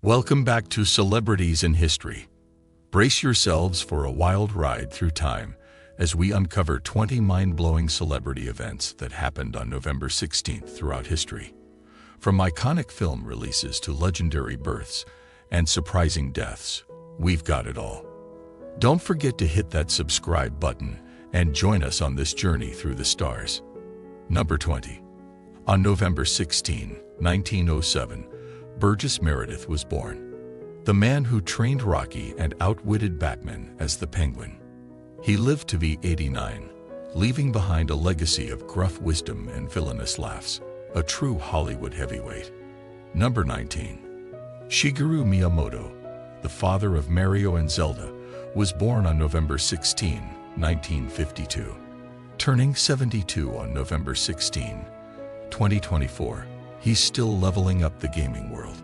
Welcome back to Celebrities in History. Brace yourselves for a wild ride through time as we uncover 20 mind-blowing celebrity events that happened on November 16th throughout history. From iconic film releases to legendary births and surprising deaths, we've got it all. Don't forget to hit that subscribe button and join us on this journey through the stars. Number 20. On November 16, 1907, Burgess Meredith was born. The man who trained Rocky and outwitted Batman as the Penguin. He lived to be 89, leaving behind a legacy of gruff wisdom and villainous laughs, a true Hollywood heavyweight. Number 19. Shigeru Miyamoto, the father of Mario and Zelda, was born on November 16, 1952. Turning 72 on November 16, 2024, he's still leveling up the gaming world.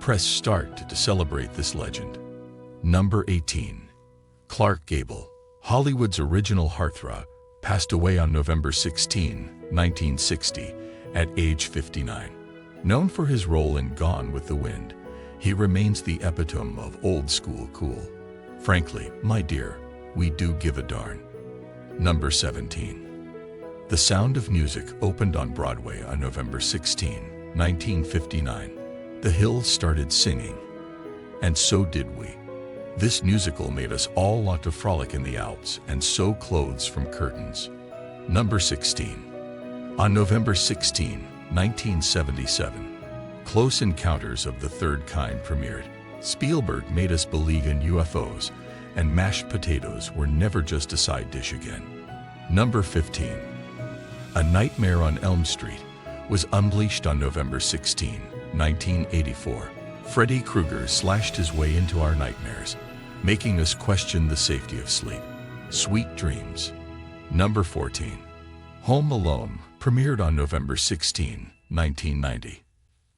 Press start to celebrate this legend. Number 18. Clark Gable, Hollywood's original heartthrob, passed away on November 16, 1960, at age 59. Known for his role in Gone with the Wind, he remains the epitome of old-school cool. Frankly, my dear, we do give a darn. Number 17. The Sound of Music opened on Broadway on November 16, 1959. The Hills started singing, and so did we. This musical made us all want to frolic in the Alps and sew clothes from curtains. Number 16. On November 16, 1977, Close Encounters of the Third Kind premiered. Spielberg made us believe in UFOs, and mashed potatoes were never just a side dish again. Number 15. A Nightmare on Elm Street was unleashed on November 16, 1984. Freddy Krueger slashed his way into our nightmares, making us question the safety of sleep. Sweet dreams. Number 14. Home Alone premiered on November 16, 1990.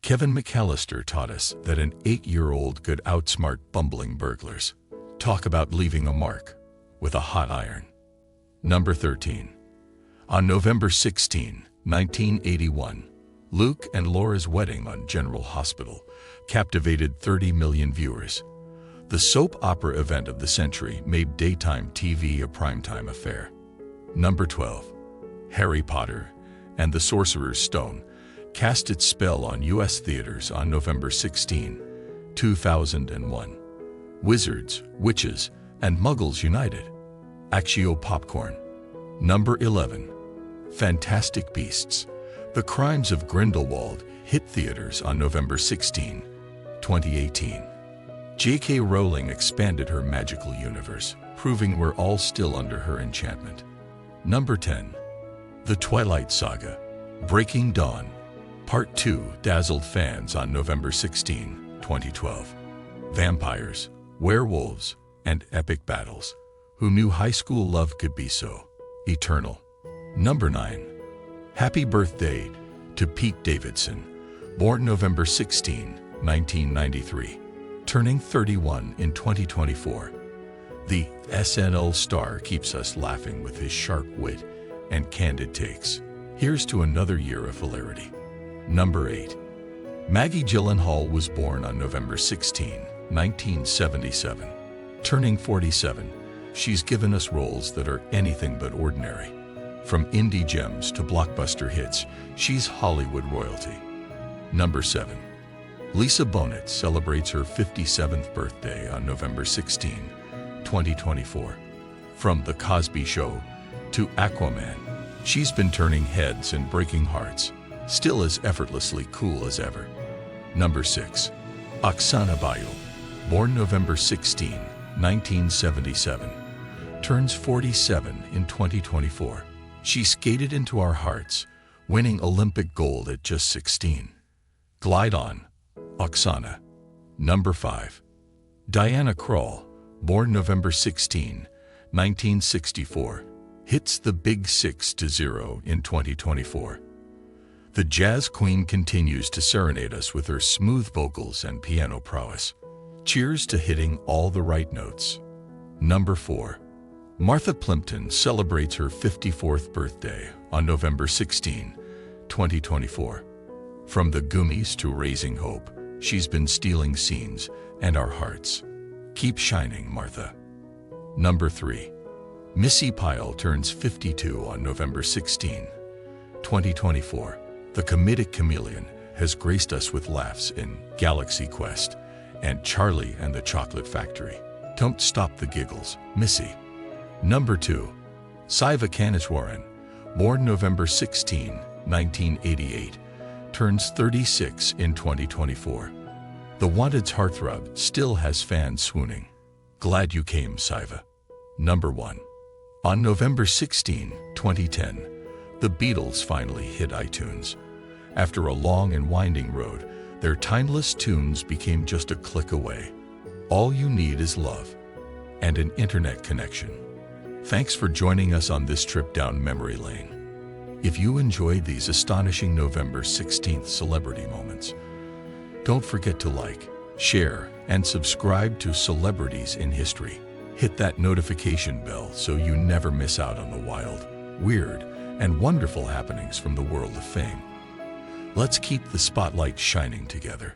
Kevin McAllister taught us that an 8-year-old could outsmart bumbling burglars. Talk about leaving a mark with a hot iron. Number 13. On November 16, 1981, Luke and Laura's wedding on General Hospital captivated 30 million viewers. The soap opera event of the century made daytime TV a primetime affair. Number 12. Harry Potter and the Sorcerer's Stone cast its spell on U.S. theaters on November 16, 2001. Wizards, witches, and muggles united. Accio popcorn. Number 11. Fantastic Beasts: The Crimes of Grindelwald hit theaters on November 16, 2018. J.K. Rowling expanded her magical universe, proving we're all still under her enchantment. Number 10. The Twilight Saga: Breaking Dawn, Part 2 dazzled fans on November 16, 2012. Vampires, werewolves, and epic battles. Who knew high school love could be so eternal? Number 9. Happy birthday to Pete Davidson, born November 16, 1993, turning 31 in 2024. The SNL star keeps us laughing with his sharp wit and candid takes. Here's to another year of hilarity. Number 8. Maggie Gyllenhaal was born on November 16, 1977. Turning 47, she's given us roles that are anything but ordinary. From indie gems to blockbuster hits, she's Hollywood royalty. Number 7. Lisa Bonet celebrates her 57th birthday on November 16, 2024. From The Cosby Show to Aquaman, she's been turning heads and breaking hearts, still as effortlessly cool as ever. Number 6. Oksana Bayul, born November 16, 1977, turns 47 in 2024. She skated into our hearts, winning Olympic gold at just 16. Glide on, Oksana. Number 5. Diana Krall, born November 16, 1964, hits the big 6-0 in 2024. The jazz queen continues to serenade us with her smooth vocals and piano prowess. Cheers to hitting all the right notes. Number 4. Martha Plimpton celebrates her 54th birthday on November 16, 2024. From the Goonies to Raising Hope, She's been stealing scenes and our hearts. Keep shining, Martha. Number 3. Missy Pyle turns 52 on November 16, 2024. The comedic chameleon has graced us with laughs in Galaxy Quest and Charlie and the Chocolate Factory. Don't stop the giggles, Missy. Number 2. Siva Kaneshwaran, born November 16, 1988, turns 36 in 2024. The Wanted's heartthrob still has fans swooning. Glad you came, Siva. Number 1. On November 16, 2010, the Beatles finally hit iTunes. After a long and winding road, their timeless tunes became just a click away. All you need is love and an internet connection. Thanks for joining us on this trip down memory lane. If you enjoyed these astonishing November 16th celebrity moments, don't forget to like, share, and subscribe to Celebrities in History. Hit that notification bell so you never miss out on the wild, weird, and wonderful happenings from the world of fame. Let's keep the spotlight shining together.